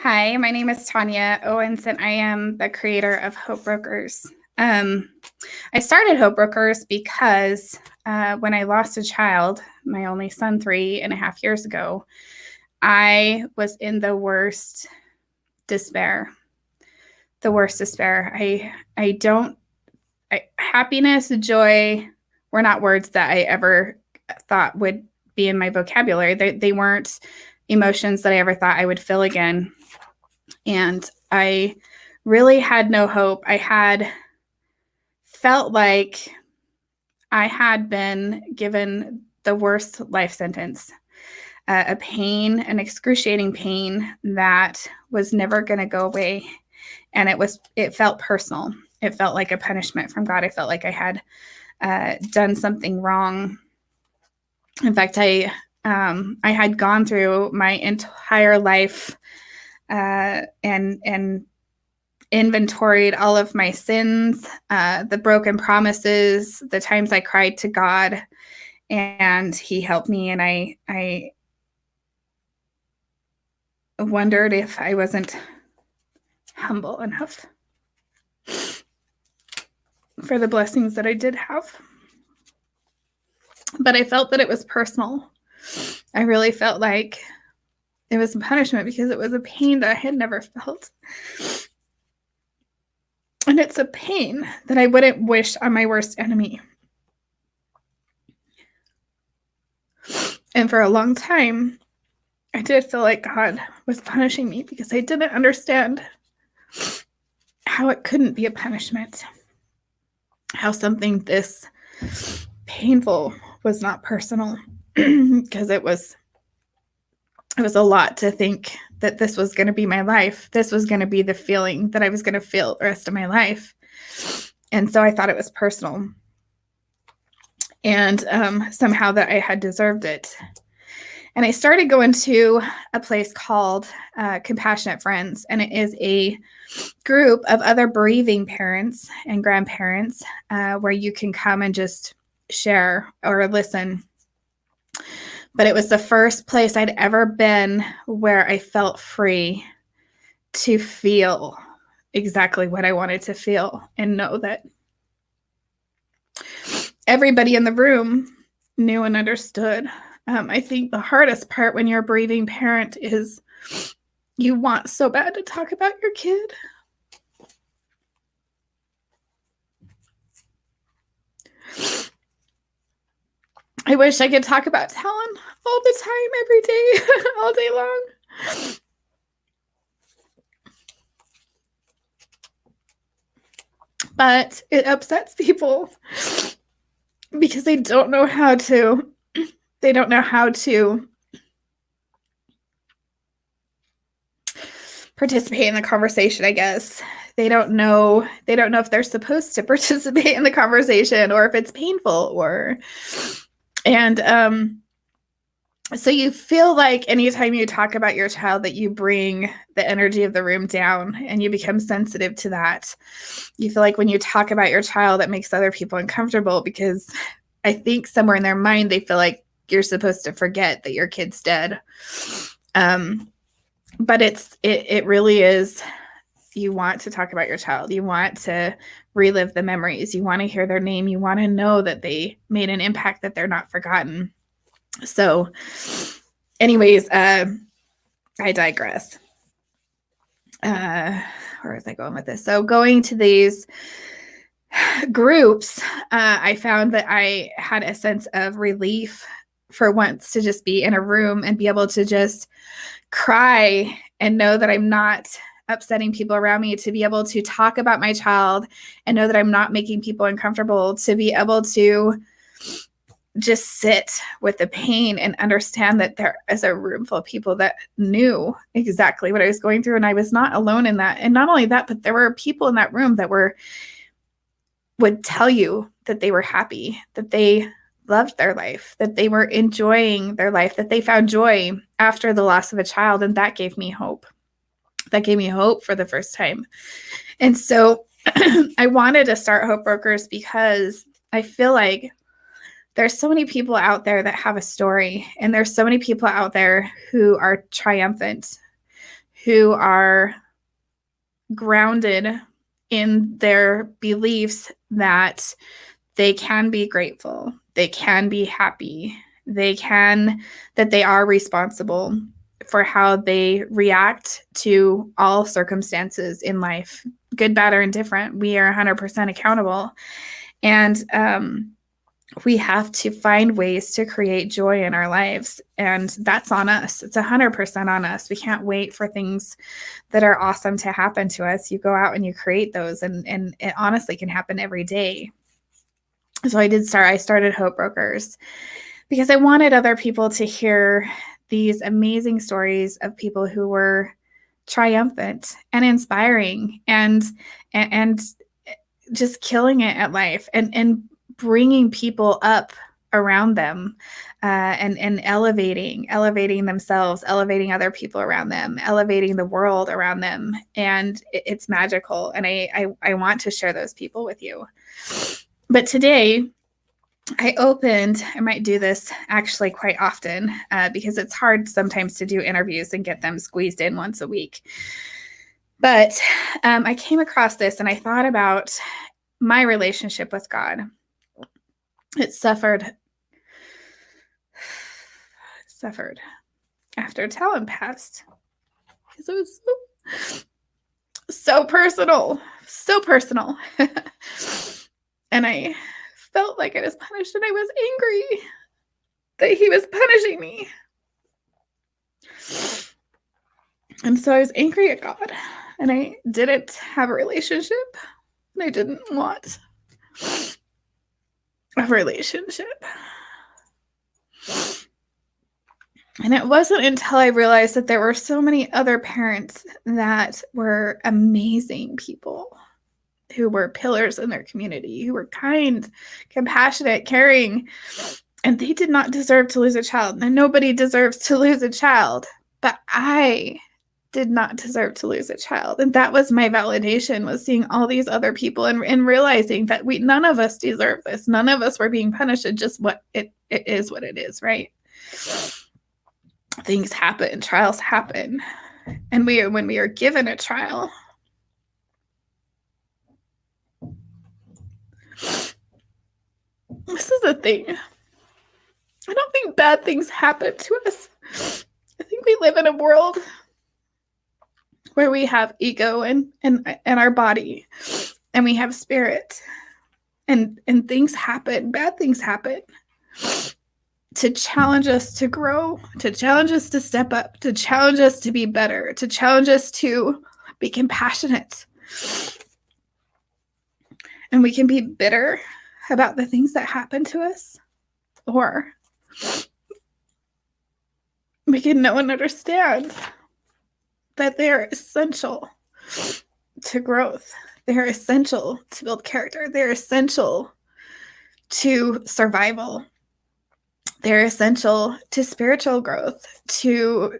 Hi, my name is Tanya Owens, and I am the creator of Hope Brokers. Um, I started Hope Brokers because when I lost a child, my only son, 3.5 years ago, I was in the worst despair. The worst despair. I don't. Happiness, joy were not words that I ever thought would be in my vocabulary. They weren't emotions that I ever thought I would feel again. And I really had no hope. I had felt like I had been given the worst life sentence, a pain, an excruciating pain that was never going to go away. And it felt personal. It felt like a punishment from God. I felt like I had done something wrong. In fact, I had gone through my entire life and inventoried all of my sins, the broken promises, the times I cried to God, and He helped me. And I wondered if I wasn't humble enough for the blessings that I did have. But I felt that it was personal. I really felt like it was a punishment because it was a pain that I had never felt. And it's a pain that I wouldn't wish on my worst enemy. And for a long time, I did feel like God was punishing me because I didn't understand how it couldn't be a punishment, how something this painful was not personal, because it was a lot to think that this was going to be my life. This was going to be the feeling that I was going to feel the rest of my life. And so I thought it was personal. And somehow that I had deserved it. And I started going to a place called Compassionate Friends, and it is a group of other bereaving parents and grandparents where you can come and just share or listen. But it was the first place I'd ever been where I felt free to feel exactly what I wanted to feel and know that everybody in the room knew and understood. I think the hardest part when you're a bereaving parent is you want so bad to talk about your kid. I wish I could talk about Talon all the time, every day, all day long. But it upsets people because they don't know how to participate in the conversation, I guess. They don't know if they're supposed to participate in the conversation or if it's painful and so you feel like anytime you talk about your child that you bring the energy of the room down and you become sensitive to that. You feel like when you talk about your child, it makes other people uncomfortable because I think somewhere in their mind, they feel like you're supposed to forget that your kid's dead. But it really is, you want to talk about your child. You want to relive the memories. You want to hear their name. You want to know that they made an impact, that they're not forgotten. So anyways, I digress. Where was I going with this? So going to these groups, I found that I had a sense of relief for once to just be in a room and be able to just cry and know that I'm not upsetting people around me, to be able to talk about my child and know that I'm not making people uncomfortable, to be able to just sit with the pain and understand that there is a room full of people that knew exactly what I was going through. And I was not alone in that. And not only that, but there were people in that room that would tell you that they were happy, that they loved their life, that they were enjoying their life, that they found joy after the loss of a child. And that gave me hope. That gave me hope for the first time. And so I wanted to start Hope Brokers because I feel like there's so many people out there that have a story, and there's so many people out there who are triumphant, who are grounded in their beliefs that they can be grateful, they can be happy, that they are responsible for how they react to all circumstances in life, good, bad, or indifferent. We are 100% accountable. And we have to find ways to create joy in our lives. And that's on us. It's 100% on us. We can't wait for things that are awesome to happen to us. You go out and you create those, and it honestly can happen every day. So I started Hope Brokers because I wanted other people to hear these amazing stories of people who were triumphant and inspiring and just killing it at life, and bringing people up around them, and elevating themselves, elevating other people around them, elevating the world around them. And it's magical. And I want to share those people with you. But today, I might do this actually quite often, because it's hard sometimes to do interviews and get them squeezed in once a week. But I came across this and I thought about my relationship with God. It suffered after Talon passed, because it was so personal. And I felt like I was punished, and I was angry that he was punishing me. And so I was angry at God, and I didn't have a relationship, and I didn't want a relationship. And it wasn't until I realized that there were so many other parents that were amazing people, who were pillars in their community, who were kind, compassionate, caring, and they did not deserve to lose a child. And nobody deserves to lose a child, but I did not deserve to lose a child. And that was my validation, was seeing all these other people and realizing that none of us deserve this. None of us were being punished. It's just it is what it is, right? Things happen, trials happen. And when we are given a trial, this is the thing. I don't think bad things happen to us. I think we live in a world where we have ego and our body, and we have spirit, and things happen, bad things happen, to challenge us to grow, to challenge us to step up, to challenge us to be better, to challenge us to be compassionate. And we can be bitter about the things that happen to us, or we can know and understand that they are essential to growth. They are essential to build character. They're essential to survival. They're essential to spiritual growth, to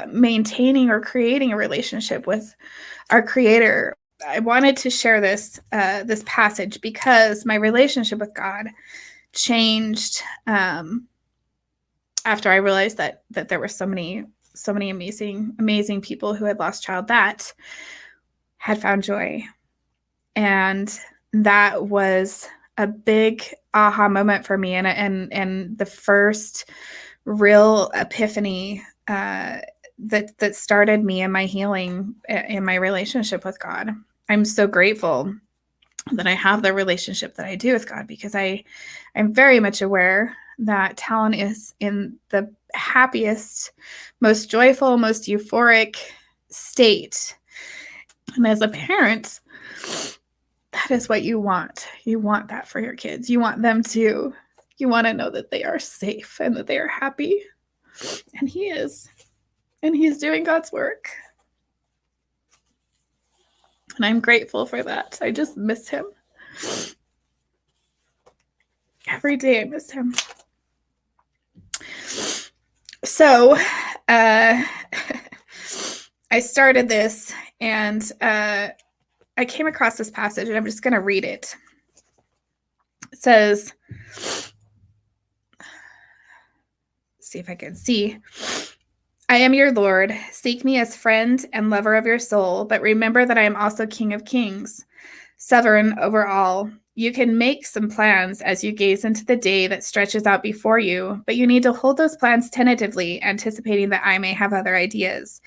maintaining or creating a relationship with our Creator. I wanted to share this passage because my relationship with God changed after I realized that there were so many amazing people who had lost child that had found joy. And that was a big aha moment for me, and the first real epiphany that started me in my healing, in my relationship with God. I'm so grateful that I have the relationship that I do with God, because I'm very much aware that Talon is in the happiest, most joyful, most euphoric state. And as a parent, that is what you want. You want that for your kids. You want to know that they are safe and that they are happy. And he is. And he's doing God's work. And I'm grateful for that. I just miss him. Every day I miss him. So I started this, and I came across this passage, and I'm just going to read it. It says, see if I can see. I am your Lord. Seek me as friend and lover of your soul, but remember that I am also King of Kings, sovereign over all. You can make some plans as you gaze into the day that stretches out before you, but you need to hold those plans tentatively, anticipating that I may have other ideas.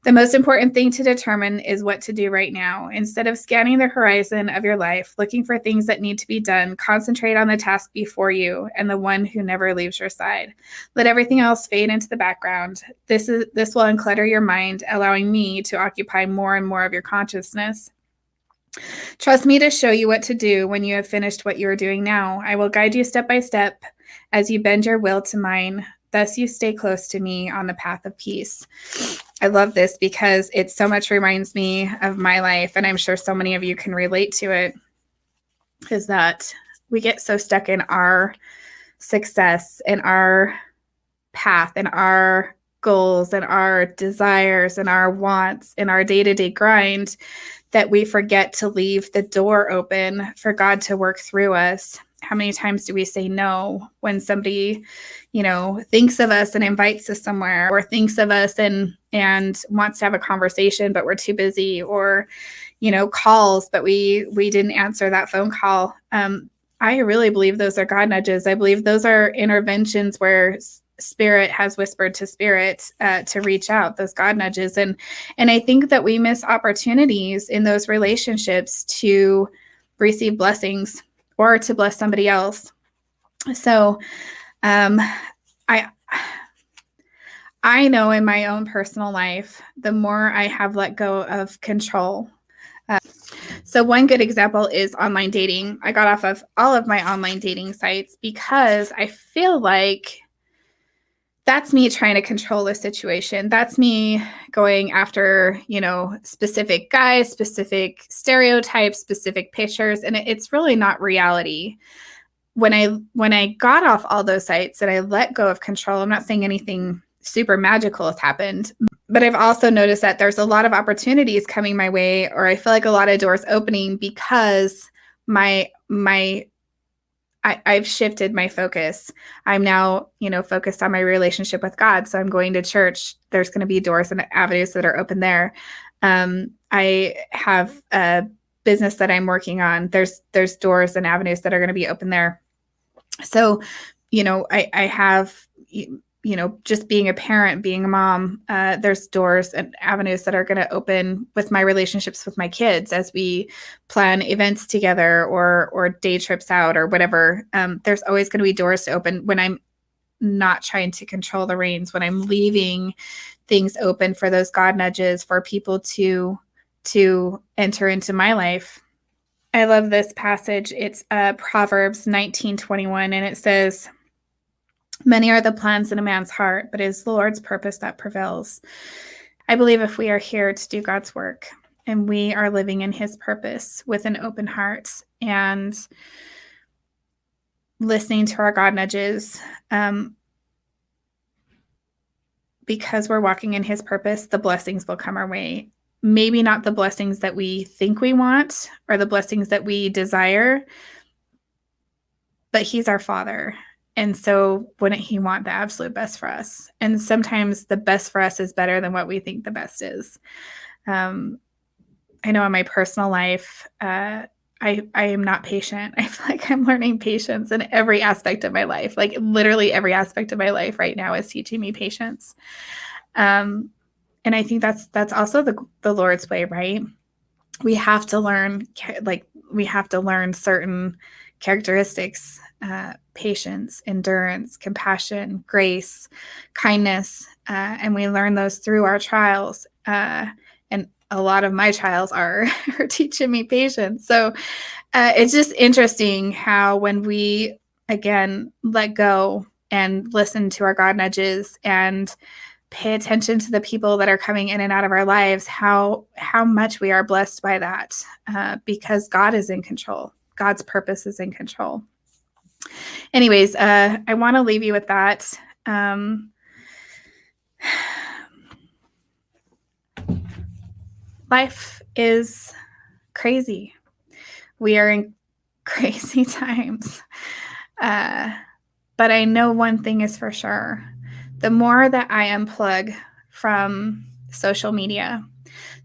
The most important thing to determine is what to do right now. Instead of scanning the horizon of your life, looking for things that need to be done, concentrate on the task before you and the one who never leaves your side. Let everything else fade into the background. This will unclutter your mind, allowing me to occupy more and more of your consciousness. Trust me to show you what to do when you have finished what you are doing now. I will guide you step by step as you bend your will to mine. Thus you stay close to me on the path of peace. I love this because it so much reminds me of my life, and I'm sure so many of you can relate to it, is that we get so stuck in our success and our path and our goals and our desires and our wants and our day-to-day grind that we forget to leave the door open for God to work through us. How many times do we say no when somebody, thinks of us and invites us somewhere, or thinks of us and wants to have a conversation, but we're too busy, or, calls, but we didn't answer that phone call. I really believe those are God nudges. I believe those are interventions where Spirit has whispered to Spirit to reach out, those God nudges. And I think that we miss opportunities in those relationships to receive blessings or to bless somebody else. So I know in my own personal life, the more I have let go of control. So one good example is online dating. I got off of all of my online dating sites because I feel like that's me trying to control the situation. That's me going after, specific guys, specific stereotypes, specific pictures, and it's really not reality. When I got off all those sites and I let go of control, I'm not saying anything super magical has happened, but I've also noticed that there's a lot of opportunities coming my way, or I feel like a lot of doors opening because I've shifted my focus. I'm now, focused on my relationship with God. So I'm going to church. There's going to be doors and avenues that are open there. I have a business that I'm working on. There's doors and avenues that are going to be open there. So, I have, just being a parent, being a mom, there's doors and avenues that are going to open with my relationships with my kids as we plan events together or day trips out or whatever. There's always going to be doors to open when I'm not trying to control the reins, when I'm leaving things open for those God nudges for people to enter into my life. I love this passage. It's Proverbs 19:21, and it says, "Many are the plans in a man's heart, but it is the Lord's purpose that prevails." I believe if we are here to do God's work and we are living in his purpose with an open heart and listening to our God nudges, because we're walking in his purpose, the blessings will come our way. Maybe not the blessings that we think we want or the blessings that we desire, but he's our Father. And so wouldn't he want the absolute best for us? And sometimes the best for us is better than what we think the best is. I know in my personal life, I am not patient. I feel like I'm learning patience in every aspect of my life. Like literally every aspect of my life right now is teaching me patience. And I think that's also the Lord's way, right? We have to learn, certain characteristics, patience, endurance, compassion, grace, kindness, and we learn those through our trials. And a lot of my trials are teaching me patience. So it's just interesting how when we, again, let go and listen to our God nudges and pay attention to the people that are coming in and out of our lives, how much we are blessed by that, because God is in control. God's purpose is in control. Anyways, I want to leave you with that. Life is crazy. We are in crazy times. But I know one thing is for sure. The more that I unplug from social media,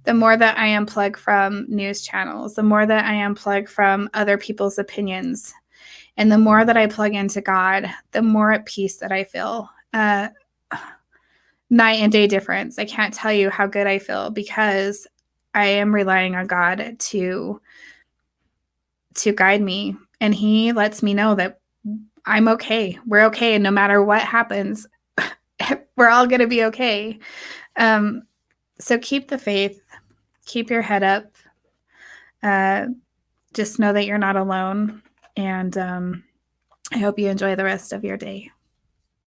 the more that I unplug from news channels, the more that I unplug from other people's opinions, and the more that I plug into God, the more at peace that I feel. Night and day difference. I can't tell you how good I feel because I am relying on God to guide me, and he lets me know that I'm okay. We're okay. And no matter what happens, we're all going to be okay. So keep the faith, keep your head up. Just know that you're not alone. And I hope you enjoy the rest of your day.